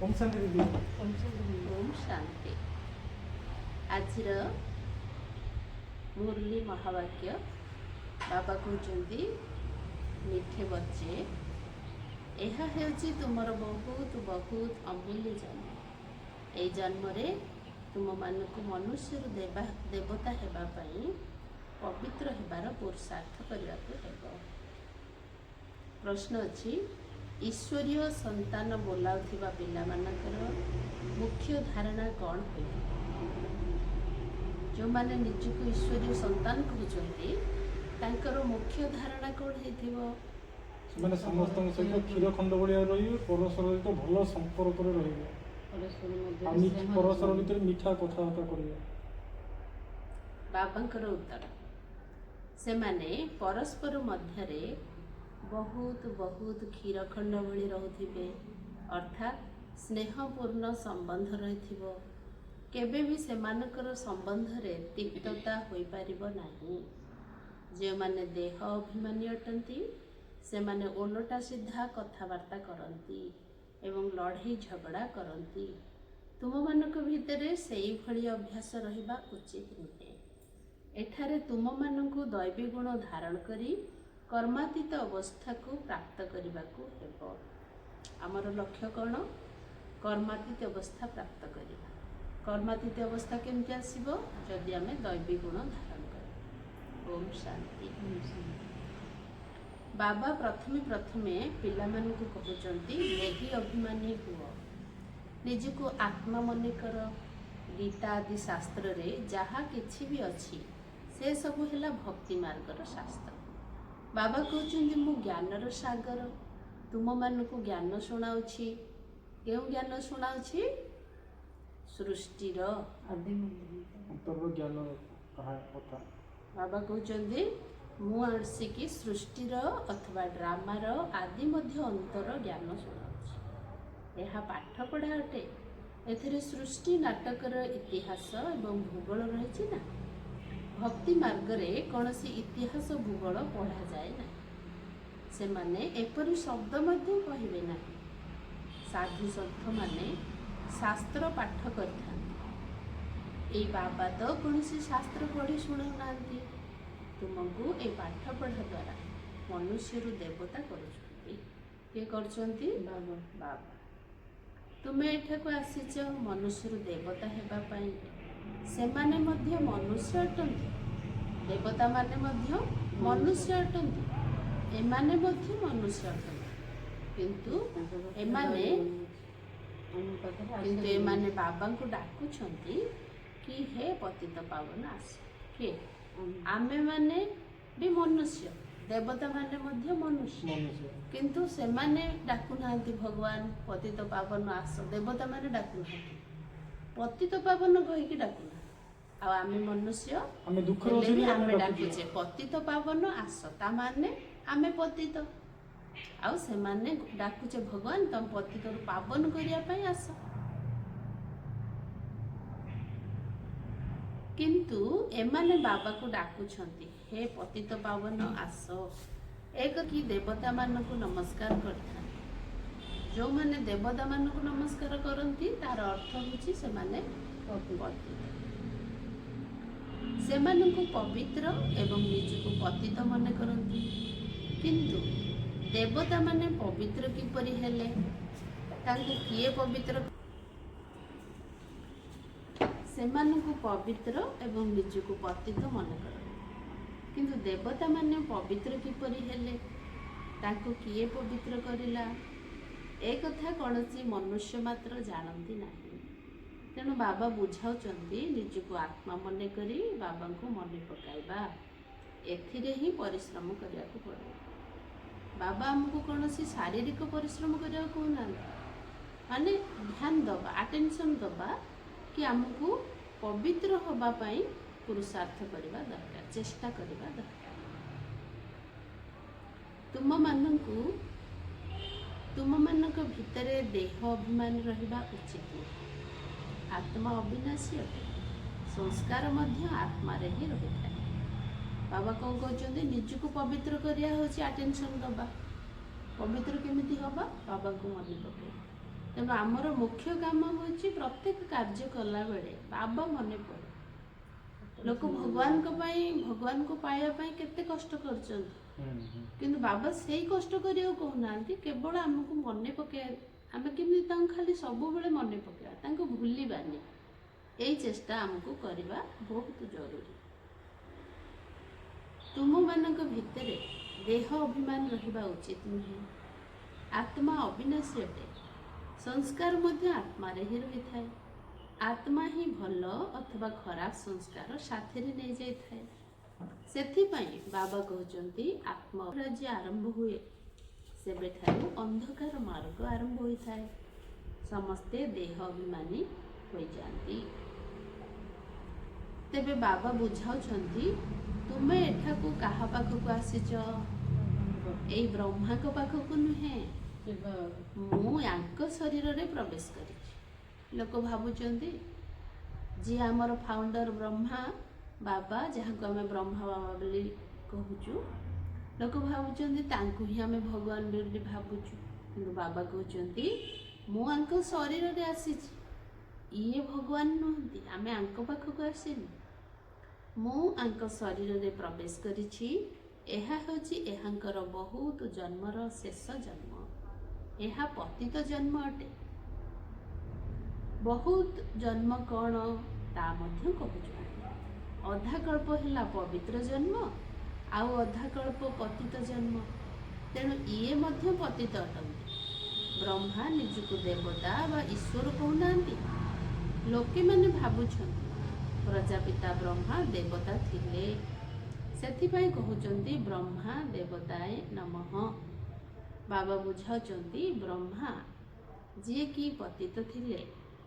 ओम शांति दीदी। ओम शांति। आज मुरली महावाक्य बाबा कहते मिठे बच्चे यह हेउची तुमर बहुत बहुत अमूल्य जन्म। ए जन्म रे तुम मानक मनुष्य देवता हेबा पई पवित्र हेबार पुरुषार्थ करने हेब। प्रश्न अच्छी ईश्वरीय संतान बोलाउथिबा पिला मानकर मुख्य धारणा कौन हो? जो माने निजको ईश्वरीय संतान कहउचंती तांकर मुख्य धारणा कौन हेथिबो? माने समस्त सहित क्षीर खंड भलिया रही परस्पर सहित भल संपर्क रही परस्पर भितर मीठा कथबार्ता करिवे। बाबांकर उत्तर से माने परस्पर मध्यरे बहुत बहुत क्षीरखंड भली रहुथिबे, अर्थात स्नेहपूर्ण संबंध रहिथिबो। केबे भी सेमानकर संबंध रे तिक्तता होई पारिबो नाही। जे माने देह अभिमानी अटंती से माने ओलटा सीधा कथबार्ता करंती एवं लड़ाई झगड़ा करंती। तुम मानक भितरे सेई भली अभ्यास रहिबा उचित नुहे। एठारे तुम मानकु दैवी गुण धारण करी कर्मातीत अवस्था को प्राप्त करने को हेब। आमर लक्ष्य कौन? कर्मातीत अवस्था प्राप्त करवा। कर्मातीत अवस्था केमती आसीबो? जदि आमे दैवी गुण धारण कर। ओम शांति। बाबा प्रथमे पिला मानकु कहउचंती नेही अभिमानी हुओ, निजको आत्मा मन कर। गीता आदि शास्त्र रे जहा किछि भी अछि से सब हेला भक्ति मार्गर शास्त्र। बाबा कहते मु ज्ञानर सागर तुम मानक ज्ञान शुणाऊँगी। क्यों ज्ञान शुणाऊँगी? सृष्टिर ज्ञान बाबा कहते मु आसिकी सृष्टिर अथवा ड्रामार आदि मध्य अंतर ज्ञान शुणाऊँगी। यह पाठ पढ़ा अटे। एथिरे सृष्टि नाटकर इतिहास एवं भूगोल रही ना। भक्ति मार्ग रे कौनसी इतिहास भूगोल पढ़ा जाए ना। से माने एपरि शब्द मध्य कहिबे ना। साधु संत माने शास्त्र पाठ करथां। ए बाबा तो कौनसी शास्त्र पढ़ी शुणु नांती। तुमको ए पाठ पढ़ा द्वारा मनुष्य रु देवता करुछंती। के करछंती? बाबा। बाबा तुमे एठाको आसीच मनुष्य रु देवता हेबा पई। सेमाने मध्य मनुष्य अटंती। देवता माने मध्य मनुष्य अटंती। एमाने मध्य मनुष्य अटंती। किंतु एमाने बाबा को डाकुछंती कि हे पतित पावन आस। के आमे माने भी मनुष्य, देवता माने मध्य मनुष्य। किंतु सेमाने डाकु नांती भगवान पतित पावन आस। देवता माने डाकु नांती। पतित पावन कहिकी डाकु ना। आ आमे मनुष्य आमे दुख आमे डाकुचे पतित पावन आस। ता माने आमे पतित। आ सेमाने डाकुचे भगवान तम पतित पावन करिया पई आस। किंतु एमाने बाबा को डाकुछंती हे पतित पावन आस। एक कि देवता मानकु नमस्कार करथा। जो माने देवता मानकु नमस्कार करंती तार अर्थ होची से माने पतित। सेमानकु पवित्र एवं निजको पतित मने करंती। किंतु देवता माने पवित्र किपरि हेले? तांको किए पवित्र? सेमानकु पवित्र एवं निजको पतित मने करंती। किंतु देवता माने पवित्र किपरि हेले? तांको किए पवित्र करिला? ए कथा कौनसी मनुष्य मात्र जानती नहीं। तेणु बाबा बुझाउचंती निजको आत्मा मने करी बाबा को मने पकाइबा। एथिरे ही परिश्रम करिया को पड़े। बाबा हमको कौनसी शारीरिक परिश्रम करिया को ना, माने ध्यान दबा, अटेंशन दबा कि हमको पवित्र होबा पई पुरुषार्थ करबा दरकार, चेष्टा करबा दरकार। तुम मानक भितरे देह अभिमान रहिबा उचित नहीं। आत्मा अविनाशी अटे। संस्कार मध्य आत्मा रे ही रही था। बाबा कौन कहते निजको पवित्र करिया होची अटेंशन दबा। पवित्र केमिति हबा? बाबा को मन पके ତେଣୁ ଆମର ମୁଖ୍ୟ କାମ ହେଉଛି ପ୍ରତ୍ୟେକ କାର୍ଯ୍ୟ କଲା ବେଳେ ବାବା ମନେ ପଡ଼େ। ଲୋକ ଭଗବାନଙ୍କ ପାଇଁ ଭଗବାନଙ୍କୁ ପାଇବା ପାଇଁ କେତେ କଷ୍ଟ କରୁଛନ୍ତି, କିନ୍ତୁ ବାବା ସେଇ କଷ୍ଟ କରିବାକୁ କହୁନାହାନ୍ତି, କେବଳ ଆମକୁ ମନେ ପକାଇବା, ଆମେ କେମିତି ତାଙ୍କୁ ଖାଲି ସବୁବେଳେ ମନେ ପକାଇବା, ତାଙ୍କୁ ଭୁଲିବାନି। ଏଇ ଚେଷ୍ଟା ଆମକୁ କରିବା ବହୁତ ଜରୁରୀ। ତୁମମାନଙ୍କ ଭିତରେ ଦେହ ଅଭିମାନ ରହିବା ଉଚିତ ନୁହେଁ। ଆତ୍ମା ଅବିନାଶୀ ଅଟେ। ସଂସ୍କାର ମଧ୍ୟ ଆତ୍ମାରେ ହିଁ ରହିଥାଏ। ଆତ୍ମା ହିଁ ଭଲ ଅଥବା ଖରାପ ସଂସ୍କାର ସାଥିରେ ନେଇଯାଇଥାଏ। ସେଥିପାଇଁ ବାବା କହୁଛନ୍ତି ଆତ୍ମରାଜ୍ୟ ଆରମ୍ଭ ହୁଏ ସେବେଠାରୁ ଅନ୍ଧକାର ମାର୍ଗ ଆରମ୍ଭ ହୋଇଥାଏ। ସମସ୍ତେ ଦେହ ଅଭିମାନୀ ହୋଇଯାଆନ୍ତି। ତେବେ ବାବା ବୁଝାଉଛନ୍ତି ତୁମେ ଏଠାକୁ କାହା ପାଖକୁ ଆସିଛ? ଏଇ ବ୍ରହ୍ମାଙ୍କ ପାଖକୁ ନୁହେଁ, ମୁଁ ୟାଙ୍କ ଶରୀରରେ ପ୍ରବେଶ କରିଛି। ଲୋକ ଭାବୁଛନ୍ତି ଯିଏ ଆମର ଫାଉଣ୍ଡର ବ୍ରହ୍ମା ବାବା, ଯାହାକୁ ଆମେ ବ୍ରହ୍ମା ବାବା ବୋଲି କହୁଛୁ, ଲୋକ ଭାବୁଛନ୍ତି ତାଙ୍କୁ ହିଁ ଆମେ ଭଗବାନ ବୋଲି ଭାବୁଛୁ। କିନ୍ତୁ ବାବା କହୁଛନ୍ତି ମୁଁ ୟାଙ୍କ ଶରୀରରେ ଆସିଛି, ଇଏ ଭଗବାନ ନୁହନ୍ତି, ଆମେ ୟାଙ୍କ ପାଖକୁ ଆସିନୁ। ମୁଁ ୟାଙ୍କ ଶରୀରରେ ପ୍ରବେଶ କରିଛି। ଏହା ହେଉଛି ଏହାଙ୍କର ବହୁତ ଜନ୍ମର ଶେଷ ଜନ୍ମ। ଏହା ପତିତ ଜନ୍ମ ଅଟେ। ବହୁତ ଜନ୍ମ କ'ଣ ତା ମଧ୍ୟ କହୁଛନ୍ତି। ଅଧାକଳ୍ପ ହେଲା ପବିତ୍ର ଜନ୍ମ, ଆଉ ଅଧାକଳ୍ପ ପତିତ ଜନ୍ମ। ତେଣୁ ଇଏ ମଧ୍ୟ ପତିତ ଅଟନ୍ତି। ବ୍ରହ୍ମା ନିଜକୁ ଦେବତା ବା ଈଶ୍ୱର କହୁନାହାନ୍ତି। ଲୋକେମାନେ ଭାବୁଛନ୍ତି ପ୍ରଜାପିତା ବ୍ରହ୍ମା ଦେବତା ଥିଲେ, ସେଥିପାଇଁ କହୁଛନ୍ତି ବ୍ରହ୍ମା ଦେବତାଏ ନମଃ। ବାବା ବୁଝାଉଛନ୍ତି ବ୍ରହ୍ମା ଯିଏକି ପତିତ ଥିଲେ,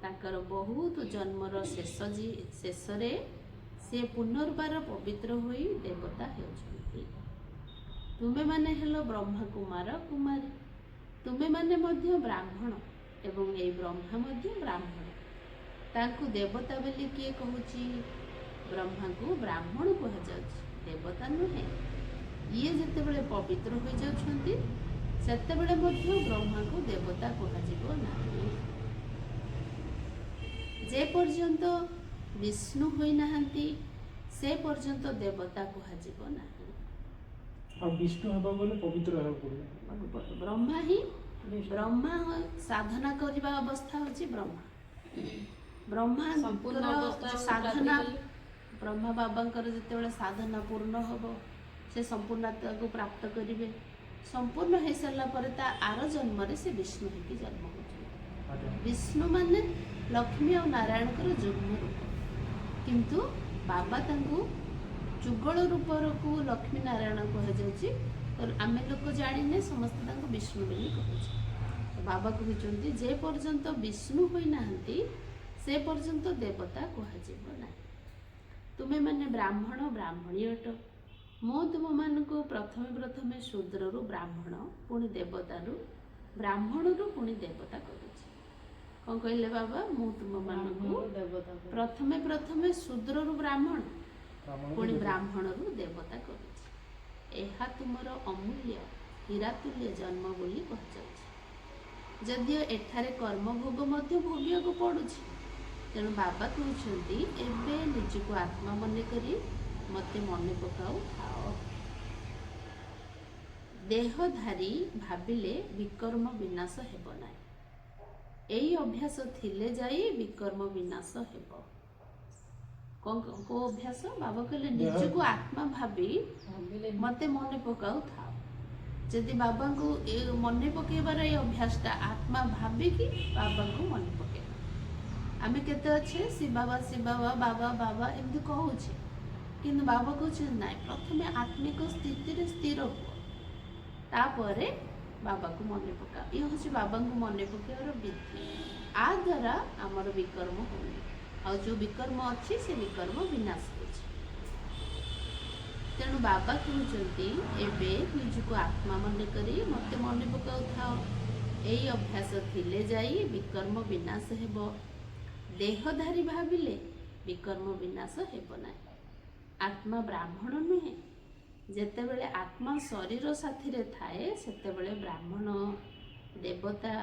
ତାଙ୍କର ବହୁତ ଜନ୍ମର ଶେଷରେ ସେ ପୁନର୍ବାର ପବିତ୍ର ହୋଇ ଦେବତା ହେଉଛନ୍ତି। ତୁମେମାନେ ହେଲ ବ୍ରହ୍ମା କୁମାର କୁମାରୀ। ତୁମେମାନେ ମଧ୍ୟ ବ୍ରାହ୍ମଣ ଏବଂ ଏଇ ବ୍ରହ୍ମା ମଧ୍ୟ ବ୍ରାହ୍ମଣ। ତାଙ୍କୁ ଦେବତା ବୋଲି କିଏ କହୁଛି? ବ୍ରହ୍ମାଙ୍କୁ ବ୍ରାହ୍ମଣ କୁହାଯାଉଛି, ଦେବତା ନୁହେଁ। ଇଏ ଯେତେବେଳେ ପବିତ୍ର ହୋଇଯାଉଛନ୍ତି ସେତେବେଳେ ମଧ୍ୟ ବ୍ରହ୍ମାଙ୍କୁ ଦେବତା କୁହାଯିବ ନାହିଁ। ଯେ ପର୍ଯ୍ୟନ୍ତ ବିଷ୍ଣୁ ହୋଇନାହାନ୍ତି ସେ ପର୍ଯ୍ୟନ୍ତ ଦେବତା କୁହାଯିବ ନାହିଁ। ଆଉ ବିଷ୍ଣୁ ହେବାକୁ ଗଲେ ପବିତ୍ର ହେବାକୁ ପଡ଼ିବ। ବ୍ରହ୍ମା ହିଁ ବ୍ରହ୍ମା ସାଧନା କରିବା ଅବସ୍ଥା ହେଉଛି ବ୍ରହ୍ମା। ବ୍ରହ୍ମାଙ୍କର ସାଧନା, ବ୍ରହ୍ମା ବାବାଙ୍କର ଯେତେବେଳେ ସାଧନା ପୂର୍ଣ୍ଣ ହେବ, ସେ ସମ୍ପୂର୍ଣ୍ଣତାକୁ ପ୍ରାପ୍ତ କରିବେ। ସମ୍ପୂର୍ଣ୍ଣ ହେଇସାରିଲା ପରେ ତା ଆର ଜନ୍ମରେ ସେ ବିଷ୍ଣୁ ହେଇକି ଜନ୍ମ ହେଉଛନ୍ତି। ବିଷ୍ଣୁ ମାନେ ଲକ୍ଷ୍ମୀ ଆଉ ନାରାୟଣଙ୍କର ଯୁଗ୍ମ ରୂପ, କିନ୍ତୁ ବାବା ତାଙ୍କୁ ଯୁଗଳ ରୂପକୁ ଲକ୍ଷ୍ମୀ ନାରାୟଣ କୁହାଯାଉଛି। ଆମେ ଲୋକ ଜାଣିନେ, ସମସ୍ତେ ତାଙ୍କୁ ବିଷ୍ଣୁ ବୋଲି କହୁଛେ। ବାବା କହୁଛନ୍ତି ଯେ ପର୍ଯ୍ୟନ୍ତ ବିଷ୍ଣୁ ହୋଇନାହାନ୍ତି ସେ ପର୍ଯ୍ୟନ୍ତ ଦେବତା କୁହାଯିବ ନାହିଁ। ତୁମେମାନେ ବ୍ରାହ୍ମଣ ବ୍ରାହ୍ମଣୀ ଅଟ। ମୁଁ ତୁମମାନଙ୍କୁ ପ୍ରଥମେ ଶୂଦ୍ରରୁ ବ୍ରାହ୍ମଣ, ପୁଣି ଦେବତାରୁ ବ୍ରାହ୍ମଣରୁ ପୁଣି ଦେବତା କରୁଛି। କ'ଣ କହିଲେ ବାବା? ମୁଁ ତୁମମାନଙ୍କୁ ପ୍ରଥମେ ଶୂଦ୍ରରୁ ବ୍ରାହ୍ମଣ, ପୁଣି ବ୍ରାହ୍ମଣରୁ ଦେବତା କରୁଛି। ଏହା ତୁମର ଅମୂଲ୍ୟ ହୀରାତୁଲ୍ୟ ଜନ୍ମ ବୋଲି କୁହାଯାଉଛି। ଯଦିଓ ଏଠାରେ କର୍ମଭୋଗ ମଧ୍ୟ ଭୋଗିବାକୁ ପଡ଼ୁଛି, ତେଣୁ ବାବା କହୁଛନ୍ତି ଏବେ ନିଜକୁ ଆତ୍ମା ମନେକରି ମୋତେ ମନେ ପକାଉଥାଅ। ଦେହଧାରୀ ଭାବିଲେ ବିକର୍ମ ବିନାଶ ହେବ ନାହିଁ। ଏଇ ଅଭ୍ୟାସ ଥିଲେ ଯାଇ ବିକର୍ମ ବିନାଶ ହେବ। କୋଉ ଅଭ୍ୟାସ? ବାବା କହିଲେ ନିଜକୁ ଆତ୍ମା ଭାବି ମୋତେ ମନେ ପକାଉଥାଅ। ଯଦି ବାବାଙ୍କୁ ମନେ ପକେଇବାର ଏଇ ଅଭ୍ୟାସଟା ଆତ୍ମା ଭାବିକି ବାବାଙ୍କୁ ମନେ ପକେଇବା। ଆମେ କେତେ ଅଛେ ଶିବ ବାବା ବାବା ବାବା ଏମିତି କହୁଛେ, କିନ୍ତୁ ବାବା କହୁଛନ୍ତି ନାଇଁ, ପ୍ରଥମେ ଆତ୍ମିକ ସ୍ଥିତିରେ ସ୍ଥିର ହୁଅ, ତାପରେ ବାବାକୁ ମନେ ପକାଅ। ଇଏ ହେଉଛି ବାବାଙ୍କୁ ମନେ ପକେଇବାର ବିଧି। ଆ ଦ୍ୱାରା ଆମର ବିକର୍ମ ହଉନି, ଆଉ ଯେଉଁ ବିକର୍ମ ଅଛି ସେ ବିକର୍ମ ବିନାଶ ହେଉଛି। ତେଣୁ ବାବା କହୁଛନ୍ତି ଏବେ ନିଜକୁ ଆତ୍ମା ମନେକରି ମୋତେ ମନେ ପକାଉଥାଅ। ଏଇ ଅଭ୍ୟାସ ଥିଲେ ଯାଇ ବିକର୍ମ ବିନାଶ ହେବ। ଦେହଧାରୀ ଭାବିଲେ ବିକର୍ମ ବିନାଶ ହେବ ନାହିଁ। ଆତ୍ମା ବ୍ରାହ୍ମଣ ନୁହେଁ। ଯେତେବେଳେ ଆତ୍ମା ଶରୀର ସାଥିରେ ଥାଏ ସେତେବେଳେ ବ୍ରାହ୍ମଣ, ଦେବତା,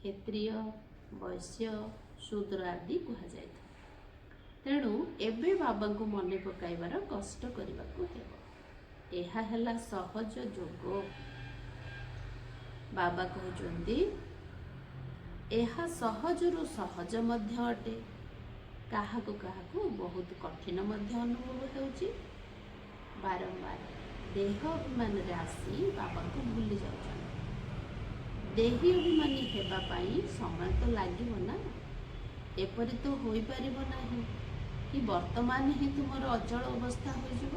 କ୍ଷତ୍ରିୟ ବୈଶ୍ୟ ଶୂଦ୍ର ଆଦି କୁହାଯାଇଥାଏ। ତେଣୁ ଏବେ ବାବାଙ୍କୁ ମନେ ପକାଇବାର କଷ୍ଟ କରିବାକୁ ହେବ। ଏହା ହେଲା ସହଜ ଯୋଗ। ବାବା କହୁଛନ୍ତି ଏହା ସହଜରୁ ସହଜ ମଧ୍ୟ ଅଟେ। କାହାକୁ କାହାକୁ ବହୁତ କଠିନ ମଧ୍ୟ ଅନୁଭବ ହେଉଛି। ବାରମ୍ବାର ଦେହ ଅଭିମାନରେ ଆସି ବାବାଙ୍କୁ ଭୁଲି ଯାଉଛନ୍ତି। ଦେହୀ ଅଭିମାନୀ ହେବା ପାଇଁ ସମୟ ତ ଲାଗିବ ନା। ଏପରି ତ ହୋଇପାରିବ ନାହିଁ କି ବର୍ତ୍ତମାନ ହିଁ ତୁମର ଅଚଳ ଅବସ୍ଥା ହୋଇଯିବ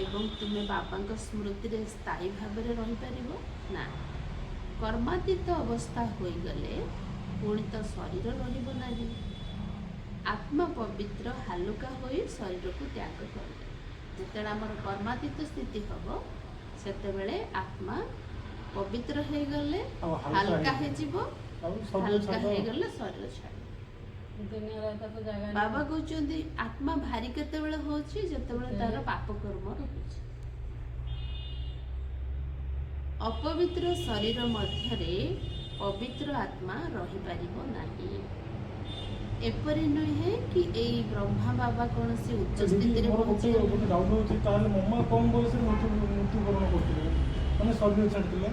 ଏବଂ ତୁମେ ବାବାଙ୍କ ସ୍ମୃତିରେ ସ୍ଥାୟୀ ଭାବରେ ରହିପାରିବ ନା। କର୍ମାତୀତ ଅବସ୍ଥା ହୋଇଗଲେ ପୁଣି ତ ଶରୀର ରହିବ ନାହିଁ। ଆତ୍ମା ପବିତ୍ର ହାଲୁକା ହୋଇ ଶରୀରକୁ ତ୍ୟାଗ କରିବେ। ଯେତେବେଳେ ଆମର କର୍ମାତୀତ ସ୍ଥିତି ହେବ ସେତେବେଳେ ଆତ୍ମା ପବିତ୍ର ହେଇଗଲେ ଆଉ ହାଲକା ହେଇଯିବ। ଆଉ ସବୁ ହାଲକା ଛାଡ। ହେଇଗଲେ ଶରୀର ଛାଡ଼ିବ। ବାବା କହୁଛନ୍ତି ଆତ୍ମା ଭାରି କେତେବେଳେ ହଉଛି ଯେତେବେଳେ ତାର ପାପ କର୍ମ ରହୁଛି। ଅପବିତ୍ର ଶରୀର ମଧ୍ୟରେ ପବିତ୍ର ଆତ୍ମା ରହିପାରିବ ନାହିଁ। ଏପରି ନୁହେଁ କି ଏଇ ବ୍ରହ୍ମା ବାବା କୌଣସି ଉଚ୍ଚ ସ୍ଥିତିରେ ମୋର ଗୋଟେ ପହଞ୍ଚିଗଲେ। ଡାଉଟ୍ ହେଉଛି, ତାହେଲେ ମମା କମ୍ ବୟସରେ ମୃତ୍ୟୁବରଣ କରୁଥିଲେ, ମାନେ ଶରୀର ଛାଡ଼ିଥିଲେ,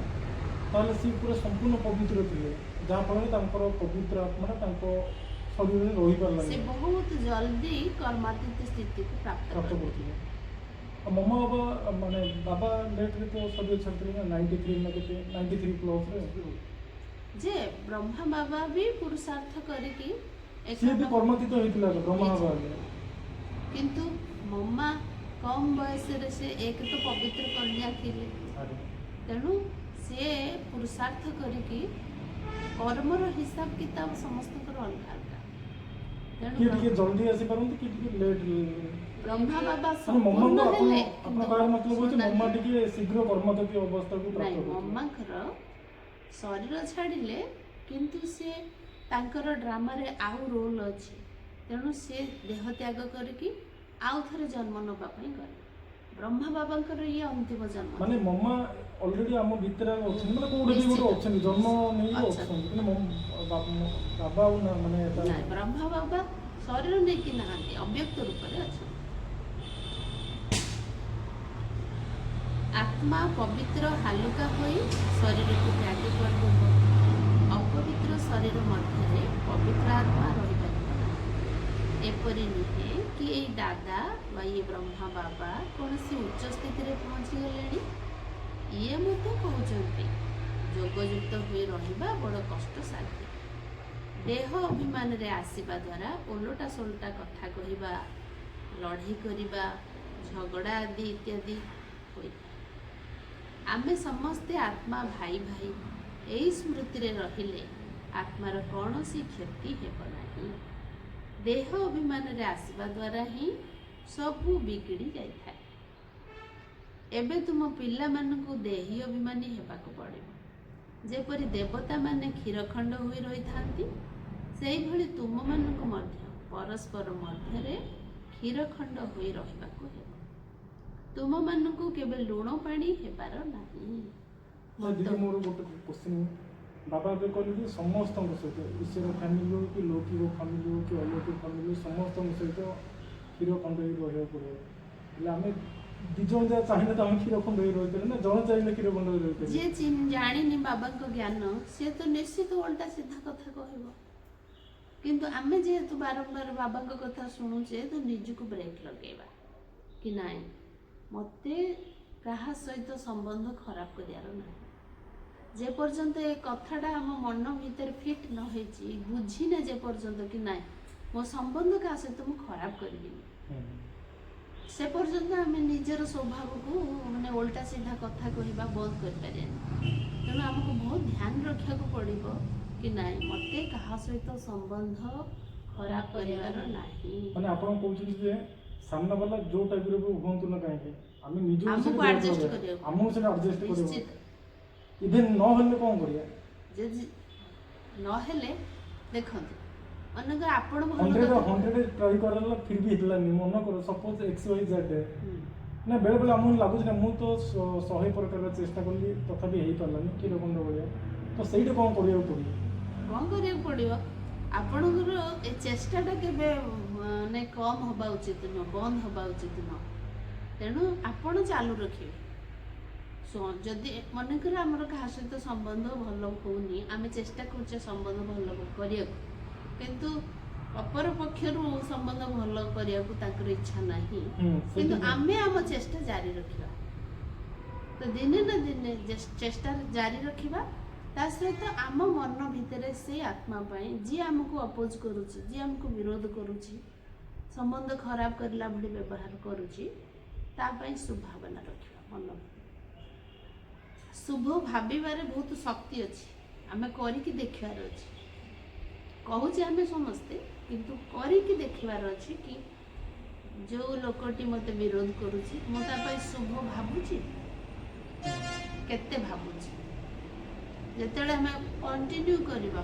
ତାହେଲେ ସିଏ ପୁରା ସମ୍ପୂର୍ଣ୍ଣ ପବିତ୍ର ଥିଲେ, ଯାହାଫଳରେ ତାଙ୍କର ପବିତ୍ର ଆତ୍ମାଟା ତାଙ୍କ ଶରୀରରେ ସେ ରହିପାରିଲାନି, ବହୁତ ଜଲ୍ଦି କର୍ମାତୀତ ସ୍ଥିତିକୁ ପ୍ରାପ୍ତ ପ୍ରାପ୍ତ କରିବେ। କରୁଥିଲେ। ଆଉ ମମା ବାବା ମାନେ ବାବା ଲେଟ୍ରେ ତ ଶରୀର ଛାଡ଼ିଥିଲେ ନା 93 ନା କେତେ 93 ପ୍ଲସ୍ରେ। ଯେ ବ୍ରହ୍ମା ବାବା ବି ପୁରୁଷାର୍ଥ କରିକି ସିଏ ବି କର୍ମାତୀତ ହେଇଥିଲା ବ୍ରହ୍ମା ବାବା ହେଲେ। କିନ୍ତୁ ମମା କମ୍ ବୟସରେ ସେ ଏକ ତ ପବିତ୍ର କନ୍ୟା ଥିଲେ। ତେଣୁ ସେ ପୁରୁଷାର୍ଥ କରିକି କର୍ମର ହିସାବ କିତାବ ସମସ୍ତଙ୍କର ଅଲଗା ଅଲଗା। ତେଣୁ କିଏ ଟିକେ ଜଲ୍ଦି ଆସିପାରନ୍ତି, କିଏ ଟିକେ ଲେଟ୍। ବ୍ରହ୍ମା ବାବା ମାନେ ସମ୍ପୂର୍ଣ୍ଣ ମମାଙ୍କ ହେଲେ ଆପଣ କହିବାର ମତଲବ ହେଉଛି ମମା ଟିକେ ଶୀଘ୍ର କର୍ମାତୀତ ଅବସ୍ଥାକୁ ପ୍ରାପ୍ତ ନାଇଁ, କରୁଥିଲେ। ମମାଙ୍କର ଶରୀର ଛାଡ଼ିଲେ କିନ୍ତୁ ସେ ତାଙ୍କର ଡ୍ରାମାରେ ଆଉ ରୋଲ୍ ଅଛି। ତେଣୁ ସେ ଦେହ ତ୍ୟାଗ କରିକି ଆଉ ଥରେ ଜନ୍ମ ନେବା ପାଇଁ ଗଲେ। ବ୍ରହ୍ମା ବାବାଙ୍କର ଇଏ ଅନ୍ତିମ ଜନ୍ମ। ମାନେ ମମା ଅଲରେଡି ଆମ ଭିତରେ ଅଛନ୍ତି, ମାନେ କୋଉଠି ବି ଗୋଟେ ଅଛନ୍ତି, ଜନ୍ମ ନେଇକି ଅଛନ୍ତି, କିନ୍ତୁ ବାବା ଆଉ ନା ମାନେ ନାଇଁ, ବ୍ରହ୍ମା ବାବା ଶରୀର ନେଇକି ନାହାନ୍ତି, ଅବ୍ୟକ୍ତ ରୂପରେ ଅଛନ୍ତି। ଆତ୍ମା ପବିତ୍ର ହାଲୁକା ହୋଇ ଶରୀରକୁ ତ୍ୟାଗ କରିଦେବ। ଅପବିତ୍ର ଶରୀର ମଧ୍ୟରେ ପବିତ୍ର ଆତ୍ମା ରହିପାରିବ ନାହିଁ। ଏପରି ନୁହେଁ କି ଏଇ ଦାଦା ବା ଇଏ ବ୍ରହ୍ମା ବାବା କୌଣସି ଉଚ୍ଚ ସ୍ଥିତିରେ ପହଞ୍ଚିଗଲେଣି। ଇଏ ମଧ୍ୟ କହୁଛନ୍ତି ଯୋଗଯୁକ୍ତ ହୋଇ ରହିବା ବଡ଼ କଷ୍ଟସାଧ୍ୟ। ଦେହ ଅଭିମାନରେ ଆସିବା ଦ୍ୱାରା ଓଲଟା ସୋଲଟା କଥା କହିବା, ଲଢ଼େଇ କରିବା, ଝଗଡ଼ା ଆଦି ଇତ୍ୟାଦି ହୋଇଥାଏ। ଆମେ ସମସ୍ତେ ଆତ୍ମା ଭାଇ ଭାଇ ଏହି ସ୍ମୃତିରେ ରହିଲେ ଆତ୍ମାର କୌଣସି କ୍ଷତି ହେବ ନାହିଁ। ଦେହ ଅଭିମାନରେ ଆସିବା ଦ୍ୱାରା ହିଁ ସବୁ ବିଗିଡ଼ି ଯାଇଥାଏ। ଏବେ ତୁମ ପିଲାମାନଙ୍କୁ ଦେହୀ ଅଭିମାନୀ ହେବାକୁ ପଡ଼ିବ। ଯେପରି ଦେବତାମାନେ କ୍ଷୀରଖଣ୍ଡ ହୋଇ ରହିଥାନ୍ତି, ସେହିଭଳି ତୁମମାନଙ୍କୁ ମଧ୍ୟ ପରସ୍ପର ମଧ୍ୟରେ କ୍ଷୀରଖଣ୍ଡ ହୋଇ ରହିବାକୁ ହେବ। ତୁମମାନଙ୍କୁ କେବେ ଲୁଣ ପାଣି ହେବାର ନାହିଁ। ଦିଦି ମୋର ଗୋଟେ କ୍ୱେଶ୍ଚିନ୍, ବାବା ଏବେ କହିଲେ ଯେ ସମସ୍ତଙ୍କ ସହିତ ଈଶ୍ୱର ଫ୍ୟାମିଲି ହଉ କି ଲୌକିକ ଫ୍ୟାମିଲି ହଉ କି ଅଲୌକିକ ଫ୍ୟାମିଲି ସମସ୍ତଙ୍କ ସହିତ କ୍ଷୀର ଖଣ୍ଡ ହେଇ ରହିବାକୁ ପଡ଼ିବ। ହେଲେ ଆମେ ଦି ଜଣ ଯାହା ଚାହିଁଲେ ତ ଆମେ କ୍ଷୀର ଖଣ୍ଡ ହେଇ ରହିପାରିଲେ ନା, ଜଣେ ଚାହିଁଲେ କ୍ଷୀର ଖଣ୍ଡ ହେଇ ରହିପାରିଲେ। ଯିଏ ଜାଣିନି ବାବାଙ୍କ ଜ୍ଞାନ ସିଏ ତ ନିଶ୍ଚିତ ଓଲଟା ସିଧା କଥା କହିବ। କିନ୍ତୁ ଆମେ ଯେହେତୁ ବାରମ୍ବାର ବାବାଙ୍କ କଥା ଶୁଣୁଛେ ତ ନିଜକୁ ବ୍ରେକ୍ ଲଗେଇବା କି ନାଇଁ, ମୋତେ କାହା ସହିତ ସମ୍ବନ୍ଧ ଖରାପ କରିବାର ନାହିଁ। ଯେପର୍ଯ୍ୟନ୍ତ ଏ କଥାଟା ଆମ ମନ ଭିତରେ ଫିଟ୍ ନ ହେଇଛି, ବୁଝିନେ ଯେପର୍ଯ୍ୟନ୍ତ କି ନାଇଁ ମୋ ସମ୍ବନ୍ଧ କାହା ସହିତ ମୁଁ ଖରାପ କରିବିନି, ସେ ପର୍ଯ୍ୟନ୍ତ ଆମେ ନିଜର ସ୍ୱଭାବକୁ ମାନେ ଓଲଟା ସିଧା କଥା କହିବା ବନ୍ଦ କରିପାରିବାନି। ତେଣୁ ଆମକୁ ବହୁତ ଧ୍ୟାନ ରଖିବାକୁ ପଡ଼ିବ କି ନାଇଁ ମୋତେ କାହା ସହିତ ସମ୍ବନ୍ଧ ଖରାପ କରିବାର ନାହିଁ। ମାନେ ଆପଣ କହୁଛନ୍ତି ଯେ ସାମ୍ନା ବାଲା ଯୋଉ ଟାଇପର ବି ହୁଅନ୍ତୁ ନା କାହିଁକି ଆମେ ନିଜକୁ ଆମକୁ adjust କରିବାକୁ ଆମକୁ ସେଟା ଆଡଜଷ୍ଟ କରିବାକୁ। ନିଶ୍ଚିତ। ଇଭେନ୍ ନହେଲେ କ'ଣ କରିବା? ଯଦି ନହେଲେ ଦେଖନ୍ତୁ, ମନେକର ଆପଣ ଭଲ 100 ଟ୍ରାଏ କରାଲା ଫିର୍ ବି ହେଲାନି, ମନେ କର ସପୋଜ XYZ ନା, ବେଳେବେଳେ ଆମକୁ ଲାଗୁଛି ନା ମୁଁ ତ 100 ପ୍ରକାର ଚେଷ୍ଟା କଲି ତଥାପି ହେଇପାରିଲାନି କ୍ଷୀରଖଣ୍ଡ ଭଳିଆ, ତ ତ ସେଇଟା କ'ଣ କରିବାକୁ ପଡ଼ିବ? କ'ଣ କରିବାକୁ ପଡ଼ିବ? ଆପଣଙ୍କର ଏ ଚେଷ୍ଟାଟା କେବେ ମାନେ କମ୍ ହେବା ଉଚିତ ନୁହଁ, ବନ୍ଦ ହେବା ଉଚିତ ନୁହଁ। ତେଣୁ ଆପଣ ଚାଲୁ ରଖିବେ। ଯଦି ମନେକର ଆମର କାହା ସହିତ ସମ୍ବନ୍ଧ ଭଲ ହେଉନି, ଆମେ ଚେଷ୍ଟା କରୁଛେ ସମ୍ବନ୍ଧ ଭଲ କରିବାକୁ, କିନ୍ତୁ ଅପର ପକ୍ଷରୁ ସମ୍ବନ୍ଧ ଭଲ କରିବାକୁ ତାଙ୍କର ଇଚ୍ଛା ନାହିଁ, କିନ୍ତୁ ଆମେ ଆମ ଚେଷ୍ଟା ଜାରି ରଖିବା। ତ ଦିନେ ନା ଦିନେ ଚେଷ୍ଟା ଜାରି ରଖିବା। ତା ସହିତ ଆମ ମନ ଭିତରେ ସେ ଆତ୍ମା ପାଇଁ ଯିଏ ଆମକୁ ଅପୋଜ କରୁଛି, ଯିଏ ଆମକୁ ବିରୋଧ କରୁଛି, ସମ୍ବନ୍ଧ ଖରାପ କରିଲା ଭଳି ବ୍ୟବହାର କରୁଛି, ତା ପାଇଁ ସୁଭାବନା ରଖିବା ମନ ଭିତରେ। ଶୁଭ ଭାବିବାରେ ବହୁତ ଶକ୍ତି ଅଛି, ଆମେ କରିକି ଦେଖିବାର ଅଛି। କହୁଛେ ଆମେ ସମସ୍ତେ, କିନ୍ତୁ କରିକି ଦେଖିବାର ଅଛି କି ଯେଉଁ ଲୋକଟି ମୋତେ ବିରୋଧ କରୁଛି ମୁଁ ତା ପାଇଁ ଶୁଭ ଭାବୁଛି, କେତେ ଭାବୁଛି। ଯେତେବେଳେ ଆମେ କଣ୍ଟିନ୍ୟୁ କରିବା,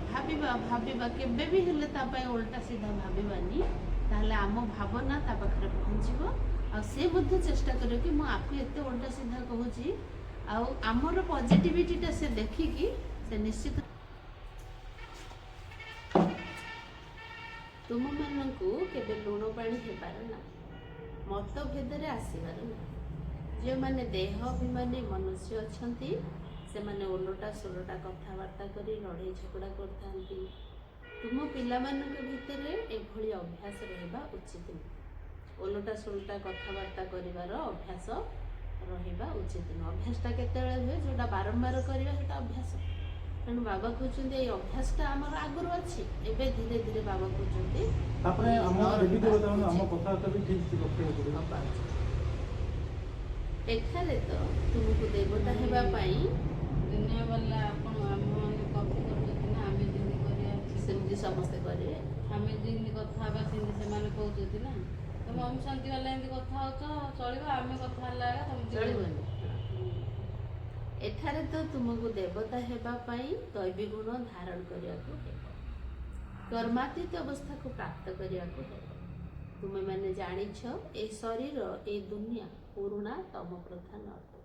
ଭାବିବା କେବେ ବି ହେଲେ ତା ପାଇଁ ଓଲଟା ସିଧା ଭାବିବାନି, ତାହେଲେ ଆମ ଭାବନା ତା ପାଖରେ ପହଞ୍ଚିବ। ଆଉ ସେ ମଧ୍ୟ ଚେଷ୍ଟା କରିବ କି ମୁଁ ଆକୁ ଏତେ ଓଲଟା ସିଧା କହୁଛି, ଆଉ ଆମର ପଜିଟିଭିଟିଟା ସେ ଦେଖିକି ସେ ନିଶ୍ଚିତ ତୁମମାନଙ୍କୁ କେବେ ଲୁଣ ପାଣି ହେବାର ନାହିଁ, ମତଭେଦରେ ଆସିବାର ନାହିଁ। ଯେଉଁମାନେ ଦେହ ଅଭିମାନୀ ମନୁଷ୍ୟ ଅଛନ୍ତି ସେମାନେ ଓଲଟା ସୋଲଟା କଥାବାର୍ତ୍ତା କରି ଲଢ଼େଇ ଝଗଡ଼ା କରିଥାନ୍ତି। ତୁମ ପିଲାମାନଙ୍କ ଭିତରେ ଏଭଳି ଅଭ୍ୟାସ ରହିବା ଉଚିତ ନୁହେଁ। ଓଲଟା ସୋଲଟା କଥାବାର୍ତ୍ତା କରିବାର ଅଭ୍ୟାସ ରହିବା ଉଚିତ ନୁହେଁ। ଅଭ୍ୟାସଟା କେତେବେଳେ ହୁଏ? ଯେଉଁଟା ବାରମ୍ବାର କରିବା ସେଇଟା ଅଭ୍ୟାସ। ତେଣୁ ବାବା କହୁଛନ୍ତି ଏଇ ଅଭ୍ୟାସଟା ଆମର ଆଗରୁ ଅଛି, ଏବେ ଧୀରେ ଧୀରେ ବାବା କହୁଛନ୍ତି ତାପରେ ଆମ ଦେବୀ ଦେବତାମାନେ ଆମ କଥାବାର୍ତ୍ତା ବି ଠିକ୍ ରଖିବାକୁ ପଡ଼ିବ। ଏଠାରେ ତ ତୁମକୁ ଦେବତା ହେବା ପାଇଁ ଦୁନିଆ ବାଲା ଆପଣ ଆମମାନେ କପି କରୁଛନ୍ତି ନା, ଆମେ ଯେମିତି କରିବା ସେମିତି ସମସ୍ତେ କରିବେ। ଆମେ ଯେମିତି କଥା ହେବା ସେମିତି ସେମାନେ କହୁଛନ୍ତି ନା, ତମେ ଓମ୍ ଶାନ୍ତି ବାଲା ଏମିତି କଥା ହେଉଛ ଚଳିବ, ଆମେ କଥା ହେଲା ତମେ ଚଳିବନି। ଏଠାରେ ତ ତୁମକୁ ଦେବତା ହେବା ପାଇଁ ଦୈବୀ ଗୁଣ ଧାରଣ କରିବାକୁ ହେବ, କର୍ମାତୀତ ଅବସ୍ଥାକୁ ପ୍ରାପ୍ତ କରିବାକୁ ହେବ। ତୁମେମାନେ ଜାଣିଛ ଏଇ ଶରୀର, ଏଇ ଦୁନିଆ ପୁରୁଣା ତମ ପ୍ରଧାନ ଅଟେ।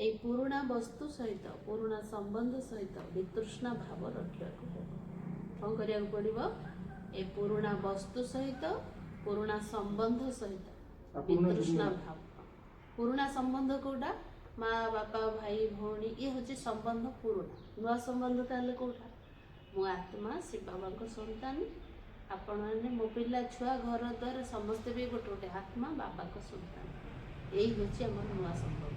ଏଇ ପୁରୁଣା ବସ୍ତୁ ସହିତ, ପୁରୁଣା ସମ୍ବନ୍ଧ ସହିତ ବିତୃଷ୍ଣା ଭାବ ରଖିବାକୁ ହେବ। କ'ଣ କରିବାକୁ ପଡ଼ିବ? ଏ ପୁରୁଣା ବସ୍ତୁ ସହିତ, ପୁରୁଣା ସମ୍ବନ୍ଧ ସହିତ ବିତୃଷ୍ଣା ଭାବ। ପୁରୁଣା ସମ୍ବନ୍ଧ କେଉଁଟା? ମା ବାପା ଭାଇ ଭଉଣୀ, ଇଏ ହେଉଛି ସମ୍ବନ୍ଧ ପୁରୁଣା। ନୂଆ ସମ୍ବନ୍ଧ ତାହେଲେ କେଉଁଟା? ମୁଁ ଆତ୍ମା ଶିବ ବାବାଙ୍କ ସନ୍ତାନ, ଆପଣମାନେ ମୋ ପିଲା ଛୁଆ, ଘର ଦ୍ୱାର ସମସ୍ତେ ବି ଗୋଟେ ଗୋଟେ ଆତ୍ମା ବାବାଙ୍କ ସନ୍ତାନ। ଏଇ ହେଉଛି ଆମର ନୂଆ ସମ୍ବନ୍ଧ।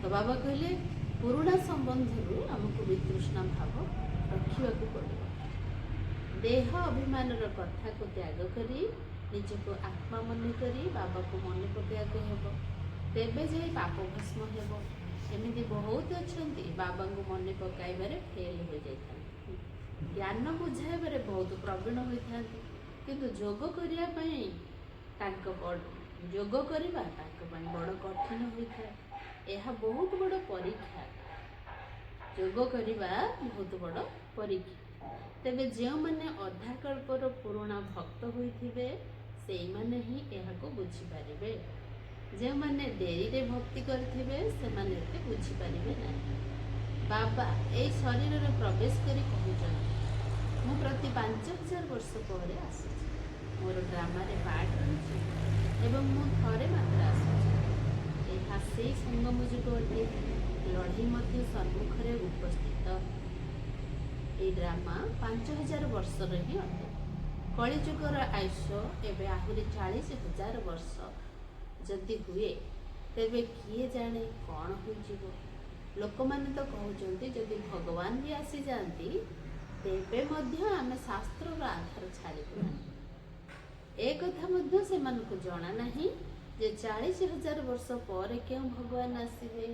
ତ ବାବା କହିଲେ ପୁରୁଣା ସମ୍ବନ୍ଧରୁ ଆମକୁ ବିତୃଷ୍ଣା ଭାବ ରଖିବାକୁ ପଡ଼ିବ। ଦେହ ଅଭିମାନର କଥାକୁ ତ୍ୟାଗ କରି ନିଜକୁ ଆତ୍ମା ମନେ କରି ବାବାକୁ ମନେ ପକାଇବାକୁ ହେବ, ତେବେ ଯାଇ ପାପ ଭସ୍ମ ହେବ। ଏମିତି ବହୁତ ଅଛନ୍ତି ବାବାଙ୍କୁ ମନେ ପକାଇବାରେ ଫେଲ୍ ହୋଇଯାଇଥାନ୍ତି, ଜ୍ଞାନ ବୁଝାଇବାରେ ବହୁତ ପ୍ରବୀଣ ହୋଇଥାନ୍ତି, କିନ୍ତୁ ଯୋଗ କରିବା ପାଇଁ ଯୋଗ କରିବା ତାଙ୍କ ପାଇଁ ବଡ଼ କଠିନ ହୋଇଥାଏ। ଏହା ବହୁତ ବଡ଼ ପରୀକ୍ଷା। ଯୋଗ କରିବା ବହୁତ ବଡ଼ ପରୀକ୍ଷା। ତେବେ ଯେଉଁମାନେ ଅଧାକଳ୍ପର ପୁରୁଣା ଭକ୍ତ ହୋଇଥିବେ ସେଇମାନେ ହିଁ ଏହାକୁ ବୁଝିପାରିବେ। ଯେଉଁମାନେ ଡେରିରେ ଭକ୍ତି କରିଥିବେ ସେମାନେ ଏତେ ବୁଝିପାରିବେ ନାହିଁ। ବାବା ଏଇ ଶରୀରରେ ପ୍ରବେଶ କରି କହୁଛନ୍ତି, ମୁଁ ପ୍ରତି 5000 ବର୍ଷ ପରେ ଆସୁଛି, ମୋର ଡ୍ରାମାରେ ପାର୍ଟ ରହିଛି ଏବଂ ମୁଁ ଥରେ ମାତ୍ର ଆସୁଛି। ଏହା ସେଇ ସଙ୍ଗମ ଯୁଗ ଅଟେ, ଲଢ଼େଇ ମଧ୍ୟ ସମ୍ମୁଖରେ ଉପସ୍ଥିତ। এই ଡ୍ରାମା 5000 ବର୍ଷର ହିଁ ଅଟେ। କଳିଯୁଗର ଆୟୁଷ ଏବେ ଆହୁରି 40,000 ବର୍ଷ ଯଦି ହୁଏ, ତେବେ କିଏ ଜାଣେ କ'ଣ ହୋଇଯିବ। ଲୋକମାନେ ତ କହୁଛନ୍ତି ଯଦି ଭଗବାନ ବି ଆସିଯାଆନ୍ତି ତେବେ ମଧ୍ୟ ଆମେ ଶାସ୍ତ୍ରର ଆଧାର ଛାଡ଼ିବୁ ନାହିଁ। ଏ କଥା ମଧ୍ୟ ସେମାନଙ୍କୁ ଜଣା ନାହିଁ ଯେ 40,000 ବର୍ଷ ପରେ କେଉଁ ଭଗବାନ ଆସିବେ।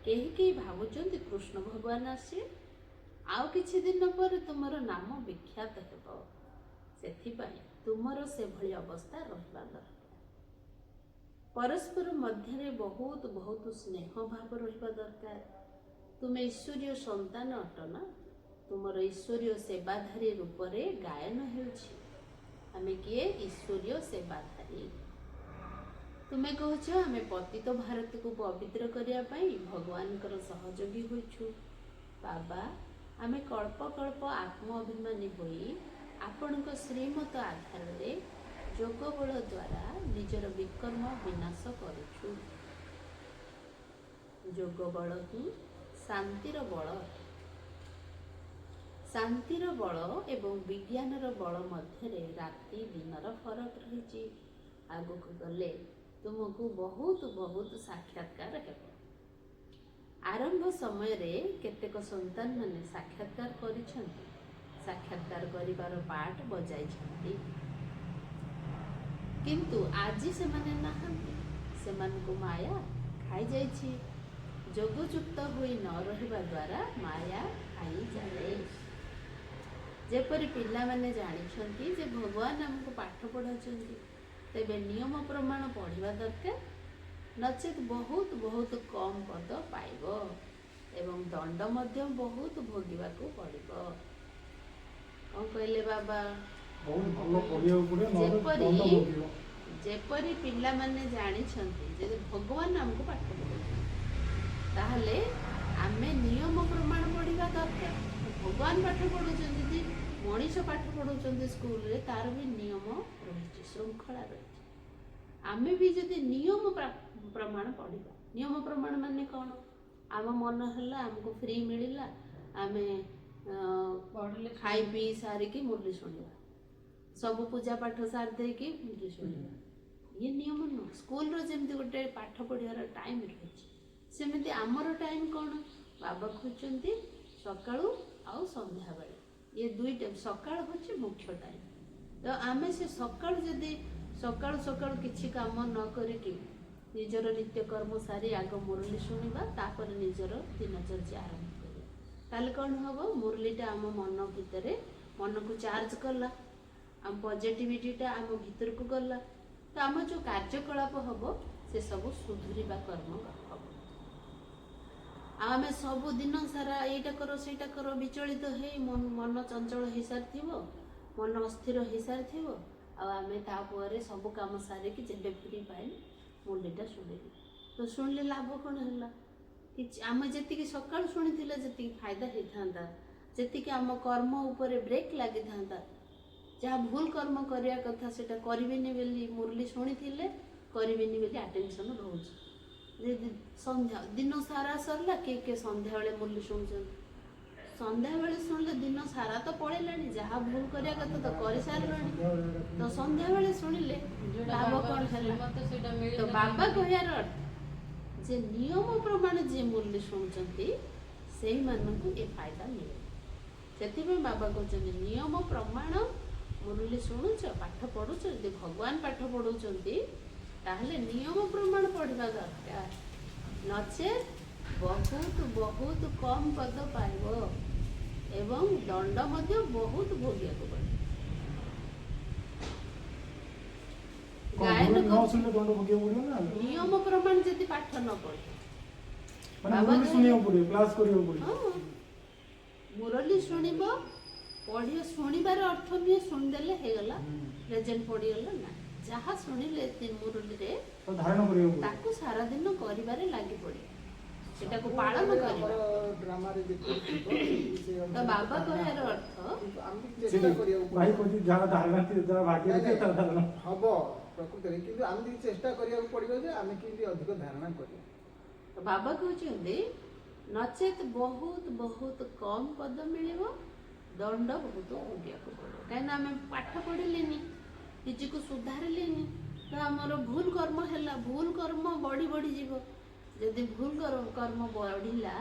କେହି କେହି ଭାବୁଛନ୍ତି କୃଷ୍ଣ ଭଗବାନ ଆସିବେ, ଆଉ କିଛି ଦିନ ପରେ ତୁମର ନାମ ବିଖ୍ୟାତ ହେବ। ସେଥିପାଇଁ ତୁମର ସେଭଳି ଅବସ୍ଥା ରହିବା ଦରକାର। ପରସ୍ପର ମଧ୍ୟରେ ବହୁତ ବହୁତ ସ୍ନେହ ଭାବ ରହିବା ଦରକାର। ତୁମେ ଈଶ୍ୱରୀୟ ସନ୍ତାନ ଅଟ ନା, ତୁମର ଈଶ୍ୱରୀୟ ସେବାଧାରୀ ରୂପରେ ଗାୟନ ହେଉଛି। ଆମେ କିଏ? ଈଶ୍ୱରୀୟ ସେବାଧାରୀ। ତୁମେ କହୁଛ ଆମେ ପତିତ ଭାରତକୁ ପବିତ୍ର କରିବା ପାଇଁ ଭଗବାନଙ୍କର ସହଯୋଗୀ ହୋଇଛୁ। ବାବା, ଆମେ କଳ୍ପ କଳ୍ପ ଆତ୍ମ ଅଭିମାନୀ ହୋଇ ଆପଣଙ୍କ ଶ୍ରୀମତ ଆଧାରରେ ଯୋଗ ବଳ ଦ୍ୱାରା ନିଜର ବିକର୍ମ ବିନାଶ କରୁଛୁ। ଯୋଗ ବଳ ହିଁ ଶାନ୍ତିର ବଳ। ଶାନ୍ତିର ବଳ ଏବଂ ବିଜ୍ଞାନର ବଳ ମଧ୍ୟରେ ରାତି ଦିନର ଫରକ ରହିଛି। ଆଗକୁ ଗଲେ ତୁମକୁ ବହୁତ ବହୁତ ସାକ୍ଷାତକାର ହେବ। ଆରମ୍ଭ ସମୟରେ କେତେକ ସନ୍ତାନମାନେ ସାକ୍ଷାତକାର କରିଛନ୍ତି, ସାକ୍ଷାତକାର କରିବାର ପାର୍ଟ ବଜାଇଛନ୍ତି, କିନ୍ତୁ ଆଜି ସେମାନେ ନାହାନ୍ତି। ସେମାନଙ୍କୁ ମାୟା ଖାଇଯାଇଛି। ଯୋଗଯୁକ୍ତ ହୋଇ ନ ରହିବା ଦ୍ୱାରା ମାୟା ଖାଇଯାଏ। ଯେପରି ପିଲାମାନେ ଜାଣିଛନ୍ତି ଯେ ଭଗବାନ ଆମକୁ ପାଠ ପଢ଼ାଉଛନ୍ତି, ତେବେ ନିୟମ ପ୍ରମାଣ ପଢ଼ିବା ଦରକାର, ନଚେତ୍ ବହୁତ ବହୁତ କମ୍ ପଦ ପାଇବ ଏବଂ ଦଣ୍ଡ ମଧ୍ୟ ବହୁତ ଭୋଗିବାକୁ ପଡ଼ିବ। କ'ଣ କହିଲେ ବାବା? ବହୁତ ଭଲ ପଢ଼ିବାକୁ ପଡ଼ିବ, ନହେଲେ ଦଣ୍ଡ ଭୋଗିବ। ଯେପରି ପିଲାମାନେ ଜାଣିଛନ୍ତି ଯେ ଭଗବାନ ଆମକୁ ପାଠ ପଢ଼ାଉଛନ୍ତି, ତାହେଲେ ଆମେ ନିୟମ ପ୍ରମାଣ ପଢ଼ିବା ଦରକାର। ଭଗବାନ ପାଠ ପଢ଼ାଉଛନ୍ତି, ଯଦି ମଣିଷ ପାଠ ପଢ଼ାଉଛନ୍ତି ସ୍କୁଲରେ, ତାର ବି ନିୟମ ରହିଛି, ଶୃଙ୍ଖଳା ରହିଛି। ଆମେ ବି ଯଦି ନିୟମ ପ୍ରମାଣ ପଢ଼ିବା, ନିୟମ ପ୍ରମାଣ ମାନେ କ'ଣ? ଆମ ମନ ହେଲା, ଆମକୁ ଫ୍ରି ମିଳିଲା, ଆମେ ଖାଇ ପିଇ ସାରିକି ମୁରଲି ଶୁଣିବା, ସବୁ ପୂଜା ପାଠ ସାରି ଦେଇକି ମୁରଲି ଶୁଣିବା, ଇଏ ନିୟମ ନୁହଁ। ସ୍କୁଲର ଯେମିତି ଗୋଟେ ପାଠ ପଢ଼ିବାର ଟାଇମ୍ ରହିଛି, ସେମିତି ଆମର ଟାଇମ୍ କ'ଣ? ବାବା କହୁଛନ୍ତି ସକାଳୁ ଆଉ ସନ୍ଧ୍ୟାବେଳେ, ଇଏ ଦୁଇ ଟାଇମ୍। ସକାଳ ହେଉଛି ମୁଖ୍ୟ ଟାଇମ୍। ତ ଆମେ ସେ ସକାଳୁ ଯଦି ସକାଳୁ ସକାଳୁ କିଛି କାମ ନ କରିକି ନିଜର ନିତ୍ୟକର୍ମ ସାରି ଆଗ ମୁରଲି ଶୁଣିବା, ତାପରେ ନିଜର ଦିନଚର୍ଯ୍ୟା ଆରମ୍ଭ କରିବା, ତାହେଲେ କ'ଣ ହେବ? ମୁରଲିଟା ଆମ ମନ ଭିତରେ, ମନକୁ ଚାର୍ଜ କଲା, ଆମ ପଜିଟିଭିଟିଟା ଆମ ଭିତରକୁ ଗଲା, ତ ଆମ ଯେଉଁ କାର୍ଯ୍ୟକଳାପ ହେବ ସେସବୁ ସୁଧୁରିବା କର୍ମ ହେବ। ଆଉ ଆମେ ସବୁ ଦିନ ସାରା ଏଇଟା କର ସେଇଟା କର ବିଚଳିତ ହେଇ ମନ ଚଞ୍ଚଳ ହେଇସାରିଥିବ, ମନ ଅସ୍ଥିର ହେଇସାରିଥିବ, ଆଉ ଆମେ ତାପରେ ସବୁ କାମ ସାରିକି ଯେବେ ଫ୍ରି ପାଇଲେ ମୁରଲିଟା ଶୁଣିଲୁ, ତ ଶୁଣିଲେ ଲାଭ କ'ଣ ହେଲା? କିଛି ଆମେ ଯେତିକି ସକାଳୁ ଶୁଣିଥିଲେ ଯେତିକି ଫାଇଦା ହେଇଥାନ୍ତା, ଯେତିକି ଆମ କର୍ମ ଉପରେ ବ୍ରେକ୍ ଲାଗିଥାନ୍ତା, ଯାହା ଭୁଲ କର୍ମ କରିବା କଥା ସେଟା କରିବେନି ବୋଲି ମୁରଲି ଶୁଣିଥିଲେ, କରିବେନି ବୋଲି ଆଟେନସନ୍ ରହୁଛି। ସନ୍ଧ୍ୟା ଦିନ ସାରା ସରିଲା, କିଏ ସନ୍ଧ୍ୟାବେଳେ ମୁରଲି ଶୁଣୁଛନ୍ତି, ସନ୍ଧ୍ୟାବେଳେ ଶୁଣିଲେ ଦିନ ସାରା ତ ପଳେଇଲାଣି, ଯାହା ଭୁଲ କରିବା କଥା ତ କରିସାରିଲାଣି, ତ ସନ୍ଧ୍ୟାବେଳେ ଶୁଣିଲେ ଲାଭ କ'ଣ ହେଲା? ତ ବାବା କହିବାର ଅର୍ଥ ଯେ ନିୟମ ପ୍ରମାଣ ଯିଏ ମୁରଲି ଶୁଣୁଛନ୍ତି ସେଇମାନଙ୍କୁ ଏ ଫାଇଦା ମିଳେ। ସେଥିପାଇଁ ବାବା କହୁଛନ୍ତି ନିୟମ ପ୍ରମାଣ ମୁରଲି ଶୁଣୁଛ, ପାଠ ପଢ଼ୁଛ, ଯଦି ଭଗବାନ ପାଠ ପଢ଼ଉଛନ୍ତି ତାହେଲେ ନିୟମ ପ୍ରମାଣ ପଢ଼ିବା ଦରକାର, ନଚେତ୍ ବହୁତ ବହୁତ କମ୍ ପଦ ପାଇବ ଏବଂ ଦଣ୍ଡ ମଧ୍ୟ ବହୁତ ଭୋଗିବାକୁ ପଡ଼ିବ। ଗାୟନ ନିୟମ ପ୍ରମାଣ ଯଦି ପାଠ ନ ପଢ଼େ, ମୁରଲି ଶୁଣିବ, ପଢ଼ିବ। ଶୁଣିବାର ଅର୍ଥ ନୁହେଁ ଶୁଣିଦେଲେ ହେଇଗଲା, ପ୍ରେଜେଣ୍ଟ ପଡ଼ିଗଲା, ନା। ଯାହା ଶୁଣିଲେ ମୁରଲିରେ ତାକୁ ସାରା ଦିନ କରିବାରେ ଲାଗି ପଡ଼ିବ, ସେଟାକୁ ପାଳନ କରିବା। ତ ବାବା କହିବାର ଅର୍ଥ ହବ ପ୍ରକୃତରେ, କିନ୍ତୁ ଆମେ ଟିକେ ଚେଷ୍ଟା କରିବାକୁ ପଡ଼ିବ ଯେ ଆମେ କେମିତି ଅଧିକ ଧାରଣା କରିବା। ବାବା କହୁଛନ୍ତି ନଚେତ୍ ବହୁତ ବହୁତ କମ୍ ପଦ ମିଳିବ, ଦଣ୍ଡ ବହୁତ ଭୋଗିବାକୁ ପଡ଼ିବ। କାହିଁକିନା ଆମେ ପାଠ ପଢ଼ିଲେନି, ନିଜକୁ ସୁଧାରିଲେନି, ତ ଆମର ଭୁଲ କର୍ମ ହେଲା, ଭୁଲ କର୍ମ ବଢ଼ି ବଢ଼ିଯିବ। ଯଦି ଭୁଲ କର୍ମ ବଢ଼ିଲା,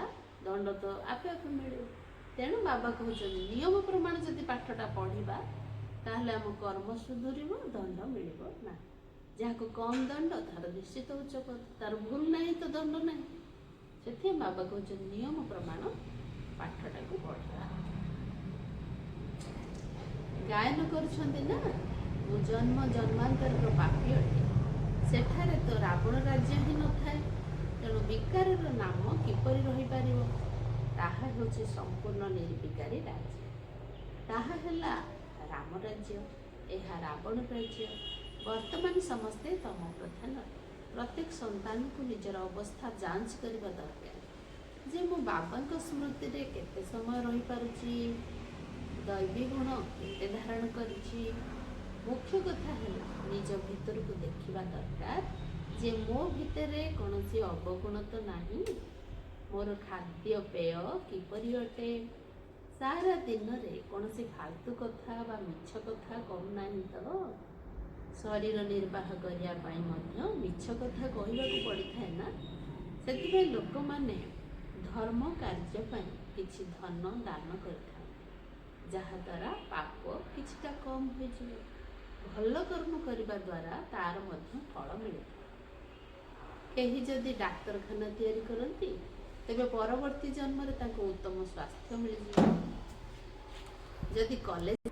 ଦଣ୍ଡ ତ ଆପେ ଆପେ ମିଳିବ। ତେଣୁ ବାବା କହୁଛନ୍ତି ନିୟମ ପ୍ରମାଣ ଯଦି ପାଠଟା ପଢ଼ିବା, ତାହେଲେ ଆମ କର୍ମ ସୁଧୁରିବ, ଦଣ୍ଡ ମିଳିବ ନା। ଯାହାକୁ କମ୍ ଦଣ୍ଡ ତାର ନିଶ୍ଚିତ ଉଚ୍ଚ ପଦ, ତାର ଭୁଲ ନାହିଁ ତ ଦଣ୍ଡ ନାହିଁ। ସେଥିପାଇଁ ବାବା କହୁଛନ୍ତି ନିୟମ ପ୍ରମାଣ ପାଠଟାକୁ ପଢ଼ିବା। ଗାୟନ କରୁଛନ୍ତି ନା, ମୁଁ ଜନ୍ମ ଜନ୍ମାନ୍ତରର ପାପୀ ଅଟେ, ସେଠାରେ ତ ରାବଣ ରାଜ୍ୟ ହିଁ ନଥାଏ, ତେଣୁ ବିକାରର ନାମ କିପରି ରହିପାରିବ? ତାହା ହେଉଛି ସମ୍ପୂର୍ଣ୍ଣ ନିର୍ବିକାରୀ ରାଜ୍ୟ, ତାହା ହେଲା ରାମ ରାଜ୍ୟ, ଏହା ରାବଣ ରାଜ୍ୟ। ବର୍ତ୍ତମାନ ସମସ୍ତେ ତମ ପ୍ରଧାନ ଅଟେ। प्रत्येक संतान को निजर अवस्था जांच करने दरकार जे मो बाबा स्मृति रे केते समय रही पारुची, दैवी गुण केते धारण करिची। मुख्य कथा है निज भीतर को देखिबा दरकार जे मो भितरे कौनसी अवगुण तो नहीं, मोर खाद्य पेय किपरि अटे, सारा दिन रे कौनसी फालतू कथा बा मिछ कथा कहू नहीं तो। शरीर निर्वाह करिया पाई मध्य मिछ कथा कहवाक पड़ी थाए ना, से लोक माने धर्म कार्य पाई किछि धन दान करिथांते, जहा द्वारा पाप किछिटा कम हो जिवो। भल कर्म करने द्वारा तार मध्य फल मिले। केही जदि डाक्तरखाना तैयारी करती तेबे परवर्ती जन्म रे ताको उत्तम स्वास्थ्य मिल जिवो। जदि कॉलेज